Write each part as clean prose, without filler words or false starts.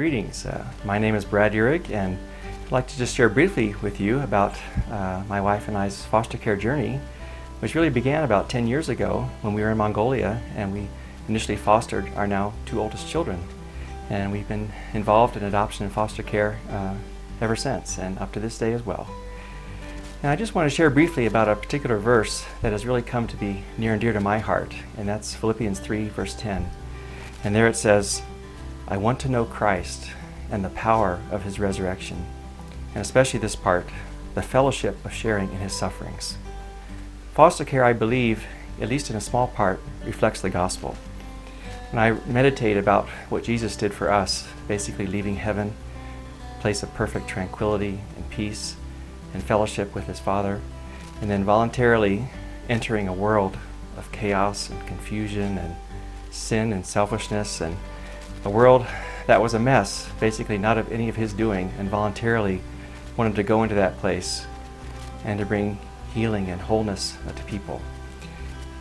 Greetings. My name is Brad Ihrig, and I'd like to just share briefly with you about my wife and I's foster care journey, which really began about 10 years ago when we were in Mongolia, and we initially fostered our now two oldest children. And we've been involved in adoption and foster care ever since, and up to this day as well. And I just want to share briefly about a particular verse that has really come to be near and dear to my heart, and that's Philippians 3, verse 10. And there it says, I want to know Christ and the power of his resurrection, and especially this part, the fellowship of sharing in his sufferings. Foster care, I believe, at least in a small part, reflects the gospel. When I meditate about what Jesus did for us, basically leaving heaven, a place of perfect tranquility and peace and fellowship with his Father, and then voluntarily entering a world of chaos and confusion and sin and selfishness, and a world that was a mess, basically not of any of his doing, and voluntarily wanted to go into that place and to bring healing and wholeness to people.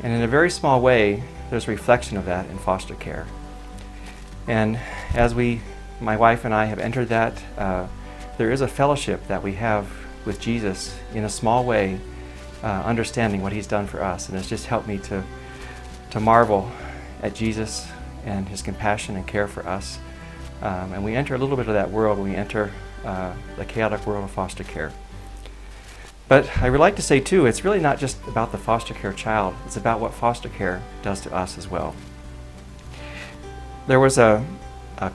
And in a very small way, there's a reflection of that in foster care. And as my wife and I have entered that, there is a fellowship that we have with Jesus in a small way, understanding what he's done for us. And it's just helped me to marvel at Jesus and his compassion and care for us. And we enter a little bit of that world when we enter the chaotic world of foster care. But I would like to say too, it's really not just about the foster care child, it's about what foster care does to us as well. There was a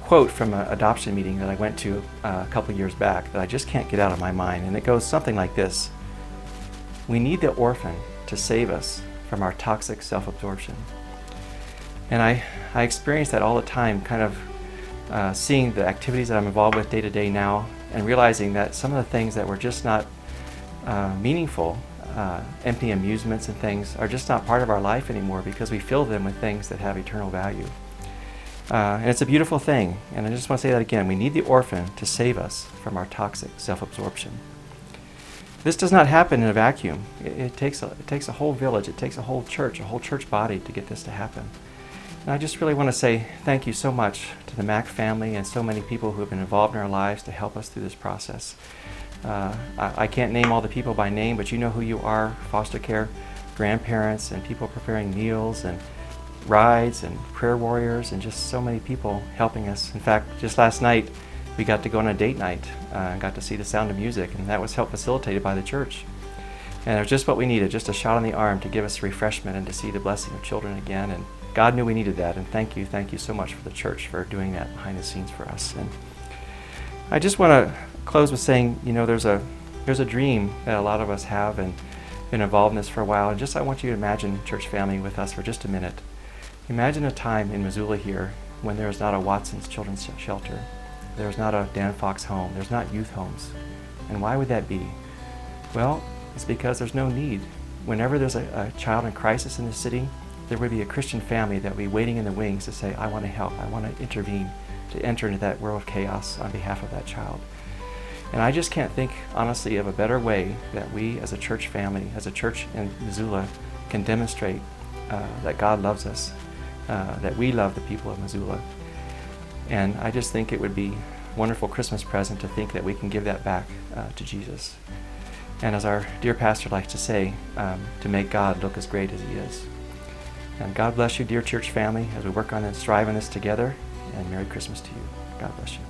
quote from an adoption meeting that I went to a couple years back that I just can't get out of my mind, and it goes something like this. We need the orphan to save us from our toxic self-absorption. And I experience that all the time, kind of seeing the activities that I'm involved with day to day now, and realizing that some of the things that were just not meaningful, empty amusements and things, are just not part of our life anymore because we fill them with things that have eternal value. And it's a beautiful thing, and I just want to say that again. We need the orphan to save us from our toxic self-absorption. This does not happen in a vacuum. It takes a whole village, it takes a whole church body to get this to happen. And I just really want to say thank you so much to the Mack family and so many people who have been involved in our lives to help us through this process. I can't name all the people by name, but you know who you are: foster care grandparents and people preparing meals and rides and prayer warriors, and just so many people helping us. In fact, just last night we got to go on a date night and got to see The Sound of Music, and that was helped facilitated by the church. And it was just what we needed, just a shot on the arm to give us refreshment and to see the blessing of children again. And God knew we needed that, and thank you so much for the church for doing that behind the scenes for us. And I just want to close with saying, there's a dream that a lot of us have and been involved in this for a while. And I want you to imagine, church family, with us for just a minute. Imagine a time in Missoula here when there is not a Watson's Children's Shelter, there's not a Dan Fox home, there's not youth homes. And why would that be? Well, it's because there's no need. Whenever there's a child in crisis in the city, there would be a Christian family that would be waiting in the wings to say, I want to help, I want to intervene, to enter into that world of chaos on behalf of that child. And I just can't think, honestly, of a better way that we as a church family, as a church in Missoula, can demonstrate that God loves us, that we love the people of Missoula. And I just think it would be a wonderful Christmas present to think that we can give that back to Jesus. And as our dear pastor likes to say, to make God look as great as he is. And God bless you, dear church family, as we work on and strive on this together. And Merry Christmas to you. God bless you.